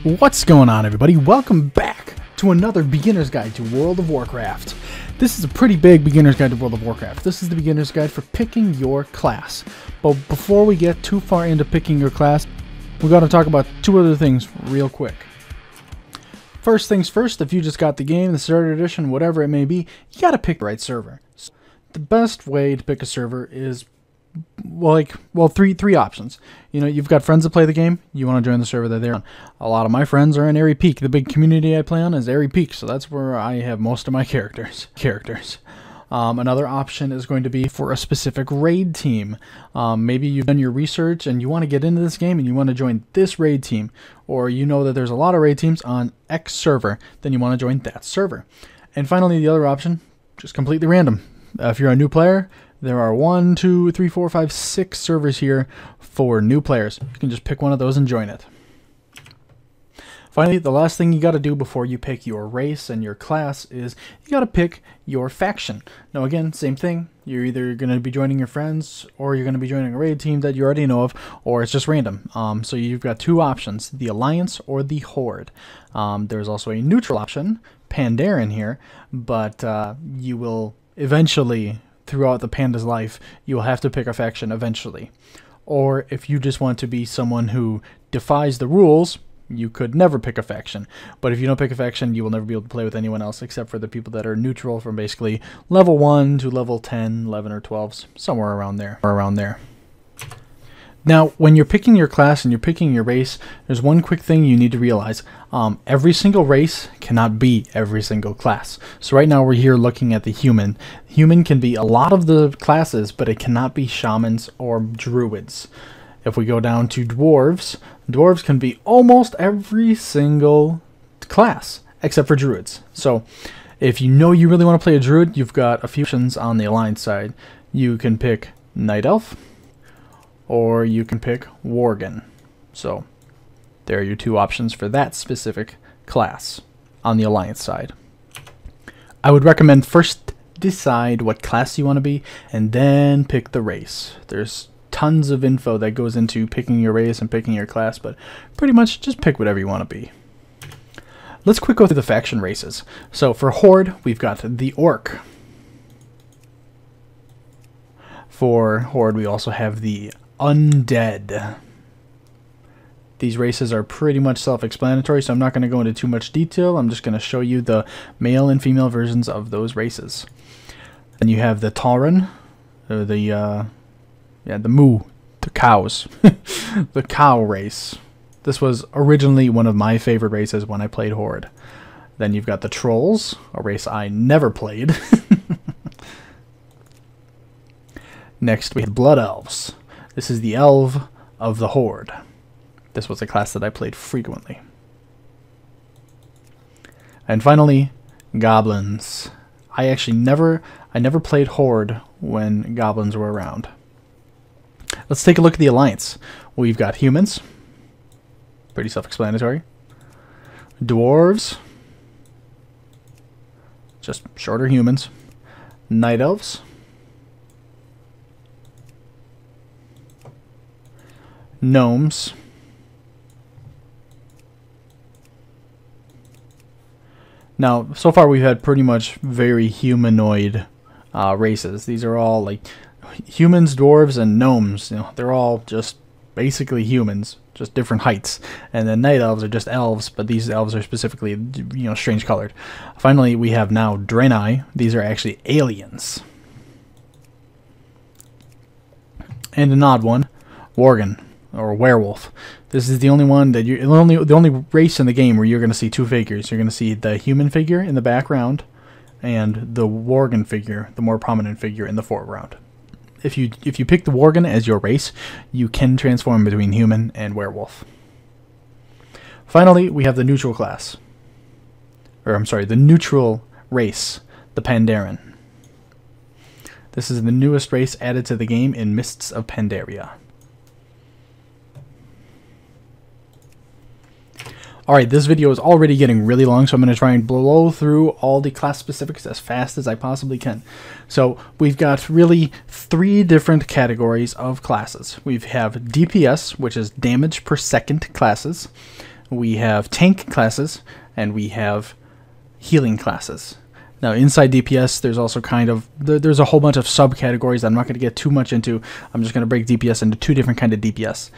What's going on, everybody? Welcome back to another beginner's guide to World of Warcraft. This is a pretty big beginner's guide to World of Warcraft. This is the beginner's guide for picking your class. But before we get too far into picking your class, we got to talk about two other things real quick. First things first, if you just got the game, the starter edition, whatever it may be, you got to pick the right server. So the best way to pick a server is three options. You know, you've got friends that play the game, you want to join the server that they're on. A lot of my friends are in Airy Peak. The big community I play on is Airy Peak, so that's where I have most of my characters. Another option is going to be for a specific raid team. Maybe you've done your research and you want to get into this game and you want to join this raid team, or you know that there's a lot of raid teams on X server, then you want to join that server. And finally, the other option, just completely random. If you're a new player, there are 1, 2, 3, 4, 5, 6 servers here for new players. You can just pick one of those and join it. Finally, the last thing you got to do before you pick your race and your class is you got to pick your faction. Now again, same thing. You're either going to be joining your friends, or you're going to be joining a raid team that you already know of, or it's just random. So you've got two options, the Alliance or the Horde. There's also a neutral option, Pandaren here, but you will eventually, throughout the panda's life, you will have to pick a faction eventually. Or if you just want to be someone who defies the rules, you could never pick a faction. But if you don't pick a faction, you will never be able to play with anyone else except for the people that are neutral from basically level 1 to level 10, 11, or 12, somewhere around there. Now, when you're picking your class and you're picking your race, there's one quick thing you need to realize. Every single race cannot be every single class. So right now we're here looking at the human. Human can be a lot of the classes, but it cannot be shamans or druids. If we go down to dwarves, dwarves can be almost every single class, except for druids. So if you know you really want to play a druid, you've got a few options on the Alliance side. You can pick Night Elf, or you can pick Worgen. So there are your two options for that specific class on the Alliance side. I would recommend first decide what class you want to be, and then pick the race. There's tons of info that goes into picking your race and picking your class, but pretty much just pick whatever you want to be. Let's quick go through the faction races. So for Horde, we've got the Orc. For Horde, we also have the Undead. These races are pretty much self-explanatory, so I'm not going to go into too much detail. I'm just going to show you the male and female versions of those races. Then you have the Tauren, the moo, the cows, the cow race. This was originally one of my favorite races when I played Horde. Then you've got the Trolls, a race I never played. Next, we have Blood Elves. This is the Elf of the Horde. This was a class that I played frequently. And finally, Goblins. I never played Horde when Goblins were around. Let's take a look at the Alliance. We've got humans. Pretty self-explanatory. Dwarves. Just shorter humans. Night Elves. Gnomes. Now, so far we've had pretty much very humanoid races. These are all like humans, dwarves, and gnomes. You know, they're all just basically humans, just different heights. And then night elves are just elves, but these elves are specifically, you know, strange colored. Finally, we have now Draenei. These are actually aliens. And an odd one, Worgen, or werewolf. This is the only one that the only race in the game where you're going to see two figures. You're going to see the human figure in the background and the Worgen figure, the more prominent figure, in the foreground. If you pick the Worgen as your race, you can transform between human and werewolf. Finally, we have the neutral class. Or I'm sorry, the neutral race, the Pandaren. This is the newest race added to the game in Mists of Pandaria. Alright, this video is already getting really long, so I'm going to try and blow through all the class specifics as fast as I possibly can. So we've got really 3 different categories of classes. We have DPS, which is damage per second classes. we have tank classes, and we have healing classes. Now, inside DPS, there's also there's a whole bunch of subcategories that I'm not going to get too much into. I'm just going to break DPS into two different kinds of DPS: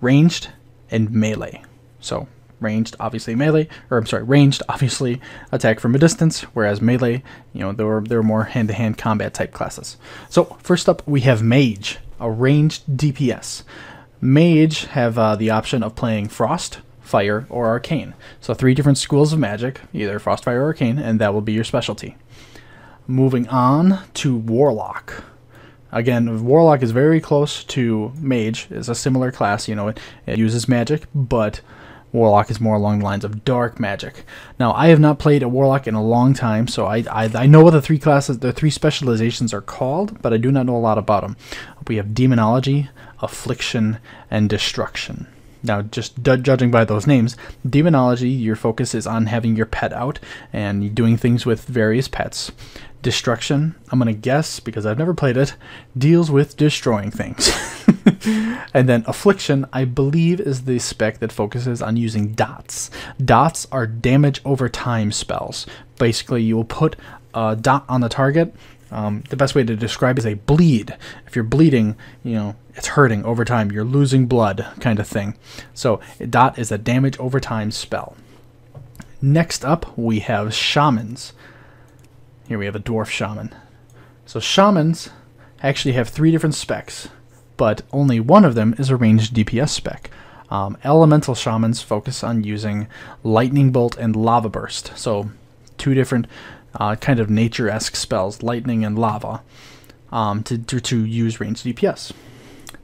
ranged and melee. So, ranged, obviously ranged, obviously attack from a distance, whereas melee, they're more hand-to-hand combat type classes. So, first up, we have mage, a ranged DPS. Mage have the option of playing Frost, Fire, or Arcane. So 3 different schools of magic, either Frost, Fire, or Arcane, and that will be your specialty. Moving on to Warlock. Again, Warlock is very close to Mage. It's a similar class, it uses magic, but Warlock is more along the lines of dark magic. Now, I have not played a Warlock in a long time, so I know what the 3 specializations are called, but I do not know a lot about them. We have Demonology, Affliction, and Destruction. Now, just judging by those names, Demonology, your focus is on having your pet out and doing things with various pets. Destruction, I'm going to guess, because I've never played it, deals with destroying things. And then Affliction, I believe, is the spec that focuses on using dots. Dots are damage over time spells. Basically, you will put a dot on the target. The best way to describe it is a bleed. If you're bleeding, it's hurting over time. You're losing blood kind of thing. So dot is a damage over time spell. Next up, we have shamans. Here we have a dwarf shaman. So shamans actually have 3 different specs, but only one of them is a ranged DPS spec. Elemental shamans focus on using lightning bolt and lava burst. So 2 different kind of nature-esque spells, lightning and lava, to use ranged DPS.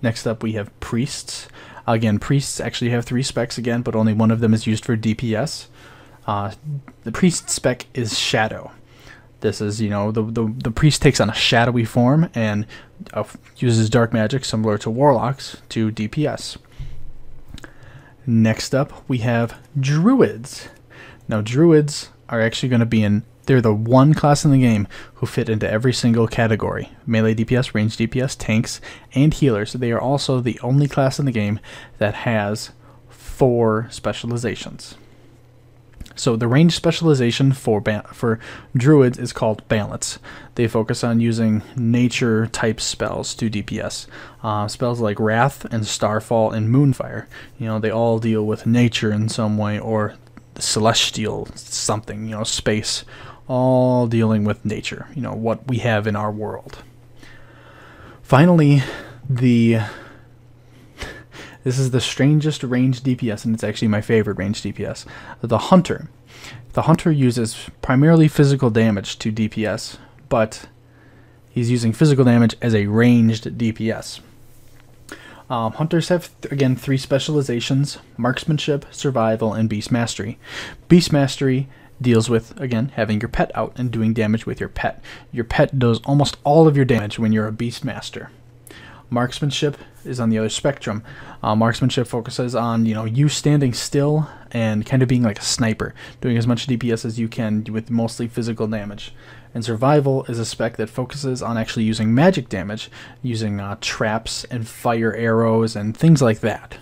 Next up, we have priests. Again, priests actually have 3 specs again, but only one of them is used for DPS. The priest spec is shadow. This is, the priest takes on a shadowy form and uses dark magic similar to warlocks to DPS. Next up, we have druids. Now, druids are actually going to be they're the one class in the game who fit into every single category. Melee DPS, ranged DPS, tanks, and healers. They are also the only class in the game that has 4 specializations. So the range specialization for druids is called balance. They focus on using nature type spells to DPS. Spells like Wrath and Starfall and Moonfire. They all deal with nature in some way, or celestial something, space, all dealing with nature, what we have in our world. Finally, this is the strangest ranged DPS, and it's actually my favorite ranged DPS, the Hunter. The Hunter uses primarily physical damage to DPS, but he's using physical damage as a ranged DPS. Hunters have, again, 3 specializations: Marksmanship, Survival, and Beast Mastery. Beast Mastery deals with, again, having your pet out and doing damage with your pet. Your pet does almost all of your damage when you're a Beast Master. Marksmanship is on the other spectrum. Marksmanship focuses on, you standing still and kind of being like a sniper, doing as much DPS as you can with mostly physical damage. And Survival is a spec that focuses on actually using magic damage, using traps and fire arrows and things like that.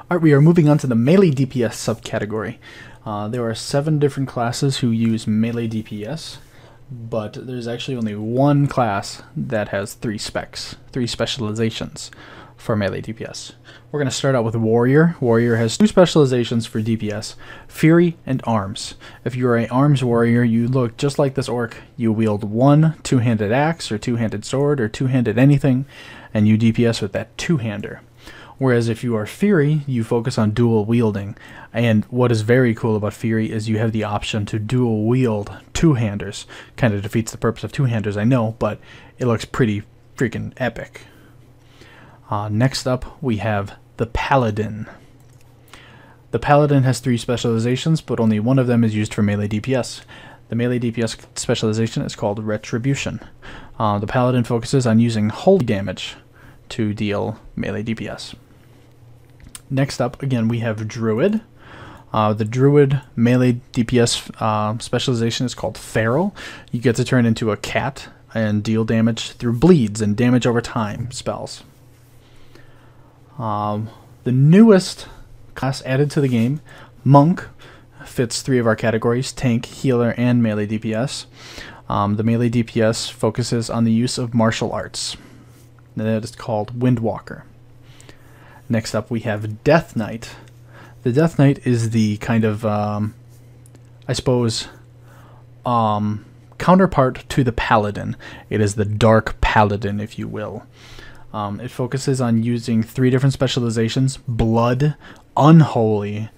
Alright, we are moving on to the melee DPS subcategory. There are 7 different classes who use melee DPS, but there's actually only one class that has 3 specs, 3 specializations for melee DPS. We're going to start out with Warrior. Warrior has 2 specializations for DPS, Fury and Arms. If you're an Arms Warrior, you look just like this orc. You wield 1 2-handed axe or 2-handed sword or 2-handed anything, and you DPS with that 2-hander. Whereas if you are Fury, you focus on dual wielding. And what is very cool about Fury is you have the option to dual wield 2-handers. Kind of defeats the purpose of 2-handers, I know, but it looks pretty freaking epic. Next up, we have the Paladin. The Paladin has 3 specializations, but only one of them is used for melee DPS. The melee DPS specialization is called Retribution. The Paladin focuses on using holy damage to deal melee DPS. Next up, again, we have Druid. The Druid melee DPS specialization is called Feral. You get to turn into a cat and deal damage through bleeds and damage over time spells. The newest class added to the game, Monk, fits 3 of our categories: tank, healer, and melee DPS. The melee DPS focuses on the use of martial arts. That is called Windwalker. Next up we have Death Knight. The Death Knight is the kind of, I suppose, counterpart to the Paladin. It is the Dark Paladin, if you will. It focuses on using 3 different specializations: Blood, Unholy,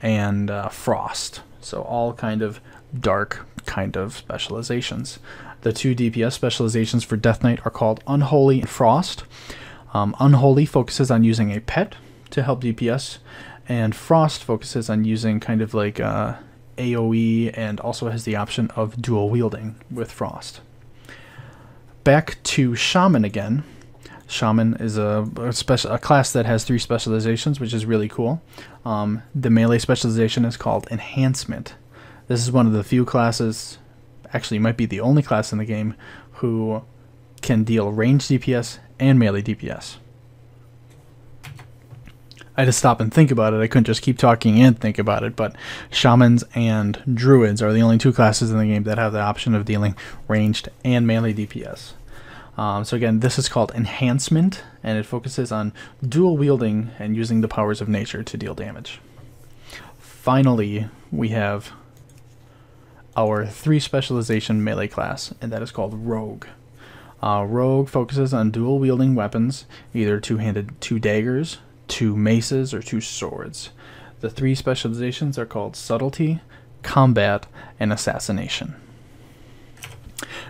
and Frost. So all kind of dark kind of specializations. The 2 DPS specializations for Death Knight are called Unholy and Frost. Unholy focuses on using a pet to help DPS, and Frost focuses on using kind of like AoE, and also has the option of dual wielding with Frost. Back to Shaman again. Shaman is a class that has 3 specializations, which is really cool. The melee specialization is called Enhancement. This is one of the few classes, actually might be the only class in the game, who can deal ranged DPS and melee DPS. I had to stop and think about it. I couldn't just keep talking and think about it, but Shamans and Druids are the only 2 classes in the game that have the option of dealing ranged and melee DPS. So again, this is called Enhancement, and it focuses on dual wielding and using the powers of nature to deal damage. Finally, we have our 3 specialization melee class, and that is called Rogue. Rogue focuses on dual wielding weapons, either 2 daggers, 2 maces, or 2 swords. The 3 specializations are called Subtlety, Combat, and Assassination.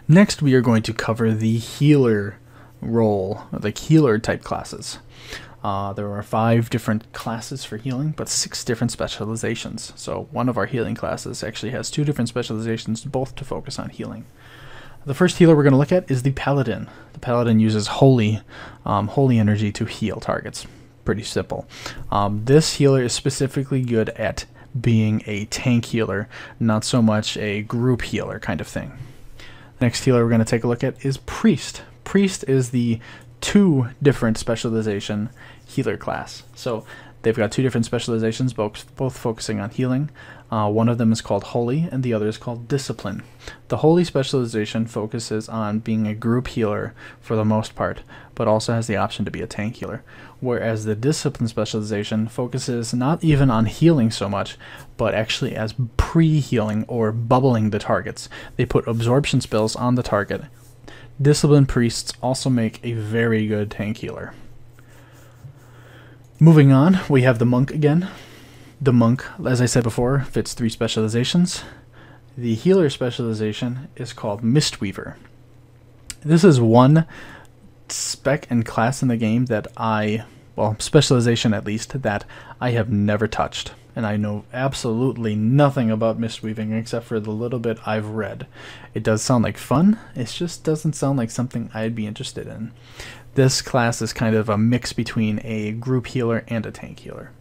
Next, we are going to cover the healer role, the healer type classes. There are 5 different classes for healing, but 6 different specializations. So one of our healing classes actually has 2 different specializations, both to focus on healing. The first healer we're going to look at is the Paladin. The Paladin uses holy energy to heal targets. Pretty simple. This healer is specifically good at being a tank healer, not so much a group healer kind of thing. Next healer we're going to take a look at is Priest. Priest is the 2 different specialization healer class. So they've got 2 different specializations, both focusing on healing. One of them is called Holy, and the other is called Discipline. The Holy specialization focuses on being a group healer for the most part, but also has the option to be a tank healer. Whereas the Discipline specialization focuses not even on healing so much, but actually as pre-healing or bubbling the targets. They put absorption spells on the target. Discipline priests also make a very good tank healer. Moving on, we have the Monk again. The Monk, as I said before, fits 3 specializations. The healer specialization is called Mistweaver. This is one spec and class in the game that specialization at least, that I have never touched. And I know absolutely nothing about mistweaving except for the little bit I've read. It does sound like fun, it just doesn't sound like something I'd be interested in. This class is kind of a mix between a group healer and a tank healer.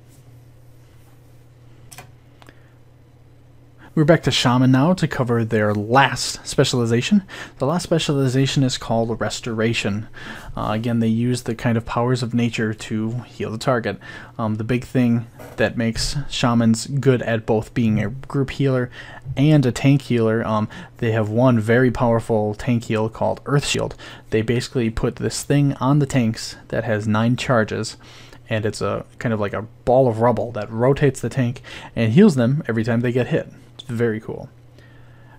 We're back to Shaman now to cover their last specialization. The last specialization is called Restoration. Again, they use the kind of powers of nature to heal the target. The big thing that makes Shamans good at both being a group healer and a tank healer, they have one very powerful tank heal called Earth Shield. They basically put this thing on the tanks that has 9 charges, and it's a kind of like a ball of rubble that rotates the tank and heals them every time they get hit. It's very cool.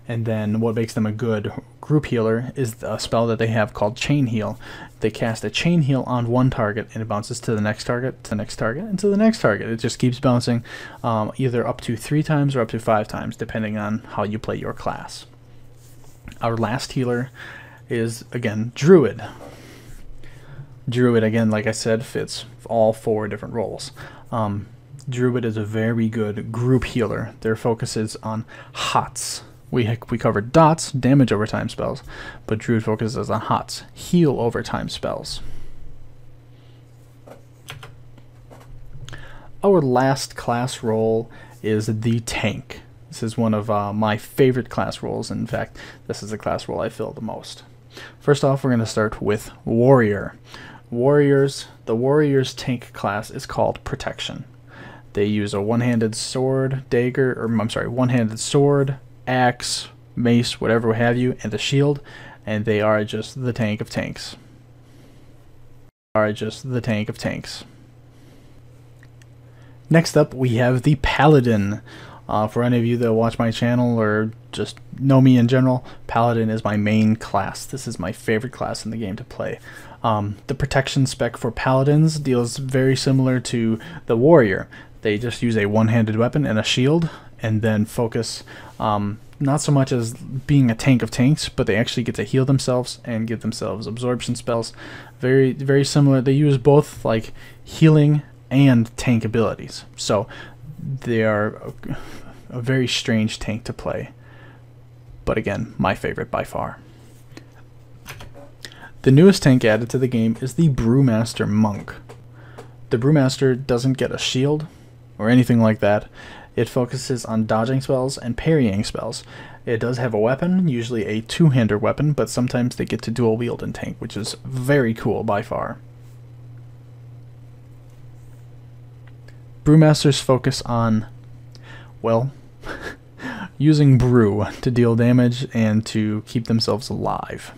And then what makes them a good group healer is a spell that they have called Chain Heal. They cast a Chain Heal on one target, and it bounces to the next target, to the next target, and to the next target. It just keeps bouncing either up to 3 times or up to 5 times, depending on how you play your class. Our last healer is, again, Druid. Druid, again, like I said, fits all 4 different roles. Druid is a very good group healer. Their focus is on HOTS. We covered dots, damage over time spells, but Druid focuses on HOTS, heal over time spells. Our last class role is the Tank. This is one of my favorite class roles. In fact, this is the class role I fill the most. First off, we're going to start with Warrior. The warrior's tank class is called protection. They use a one-handed sword, one-handed sword, axe, mace, whatever have you, and a shield, and they are just the tank of tanks. Next up, we have the Paladin. For any of you that watch my channel or just know me in general, Paladin is my main class. This is my favorite class in the game to play. The protection spec for Paladins deals very similar to the Warrior. They just use a one-handed weapon and a shield, and then focus not so much as being a tank of tanks, but they actually get to heal themselves and give themselves absorption spells. Very, very similar. They use both like healing and tank abilities. So they are a very strange tank to play, but again, my favorite by far. The newest tank added to the game is the Brewmaster Monk. The Brewmaster doesn't get a shield or anything like that. It focuses on dodging spells and parrying spells. It does have a weapon, usually a two-hander weapon, but sometimes they get to dual wield in tank, which is very cool by far. Brewmasters focus on, well, using brew to deal damage and to keep themselves alive.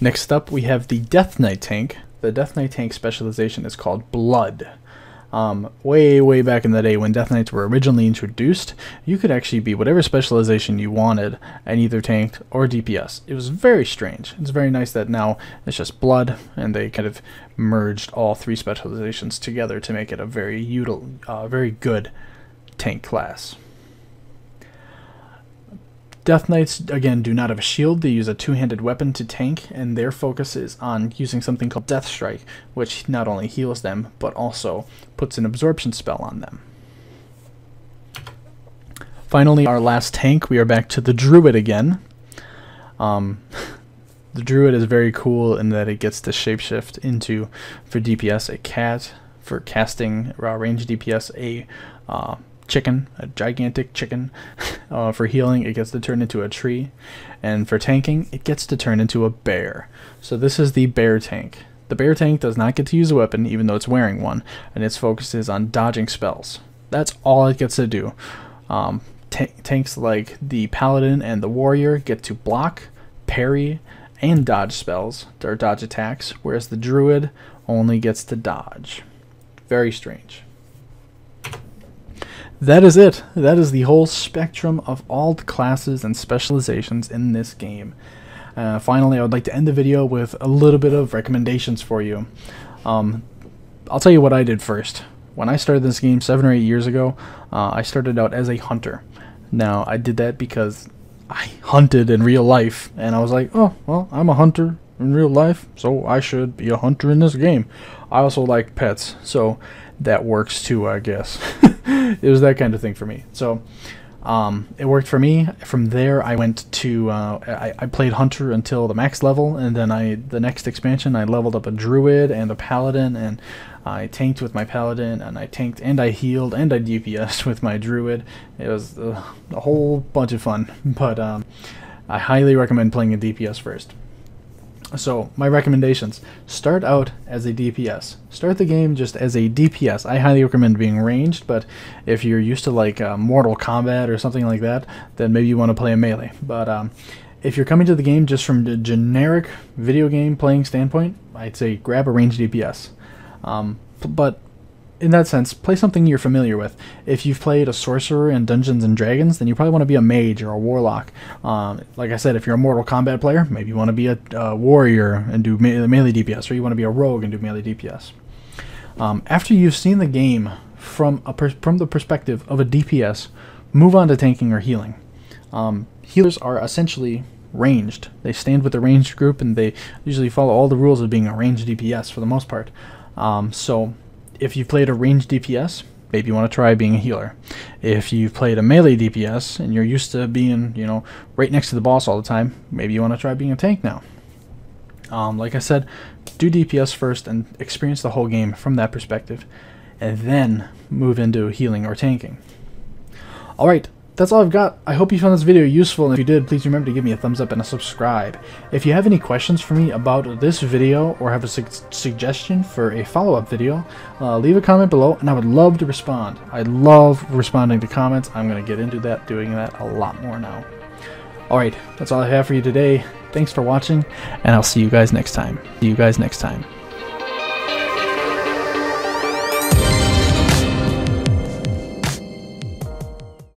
Next up, we have the Death Knight tank. The Death Knight tank specialization is called Blood. Way back in the day when Death Knights were originally introduced, you could actually be whatever specialization you wanted and either tanked or DPS. It was very strange. It's very nice that now it's just Blood, and they kind of merged all three specializations together to make it a very good tank class. Death Knights, again, do not have a shield. They use a two-handed weapon to tank, and their focus is on using something called Death Strike, which not only heals them, but also puts an absorption spell on them. Finally, our last tank, we are back to the Druid again. The Druid is very cool in that it gets to shapeshift into, for DPS, a cat, for casting range DPS, a chicken, a gigantic chicken. For healing, it gets to turn into a tree, and for tanking, it gets to turn into a bear. So this is the bear tank. The bear tank does not get to use a weapon, even though it's wearing one, and its focus is on dodging spells. That's all it gets to do. Tanks like the Paladin and the Warrior get to block, parry, and dodge spells, or dodge attacks, whereas the Druid only gets to dodge. Very strange. That is it. That is the whole spectrum of all the classes and specializations in this game. Finally, I would like to end the video with a little bit of recommendations for you. I'll tell you what I did first. When I started this game 7 or 8 years ago, I started out as a hunter. Now, I did that because I hunted in real life, and I was like, oh, well, I'm a hunter in real life, so I should be a hunter in this game. I also like pets, so that works too, I guess. It was that kind of thing for me. So it worked for me. From there, I went to I played hunter until the max level, and then the next expansion I leveled up a druid and a paladin, and I tanked with my paladin, and I tanked and I healed and I DPS'd with my druid. It was a whole bunch of fun, but I highly recommend playing a DPS first. So, my recommendations. Start out as a DPS. Start the game just as a DPS. I highly recommend being ranged, but if you're used to like Mortal Kombat or something like that, then maybe you want to play a melee. But if you're coming to the game just from the generic video game playing standpoint, I'd say grab a ranged DPS. But in that sense, play something you're familiar with. If you've played a sorcerer in Dungeons and Dragons, then you probably want to be a mage or a warlock. Like I said, if you're a Mortal Kombat player, maybe you want to be a warrior and do melee DPS, or you want to be a rogue and do melee DPS. After you've seen the game from the perspective of a DPS, move on to tanking or healing. Healers are essentially ranged. They stand with the ranged group, and they usually follow all the rules of being a ranged DPS for the most part. So if you've played a ranged DPS, maybe you want to try being a healer. If you've played a melee DPS and you're used to being, right next to the boss all the time, maybe you want to try being a tank now. Like I said, do DPS first and experience the whole game from that perspective, and then move into healing or tanking. Alright, that's all I've got. I hope you found this video useful, and if you did, please remember to give me a thumbs up and a subscribe. If you have any questions for me about this video or have a suggestion for a follow-up video, leave a comment below, and I would love to respond. I love responding to comments. I'm going to get into that, doing that a lot more now. Alright, that's all I have for you today. Thanks for watching, and I'll see you guys next time.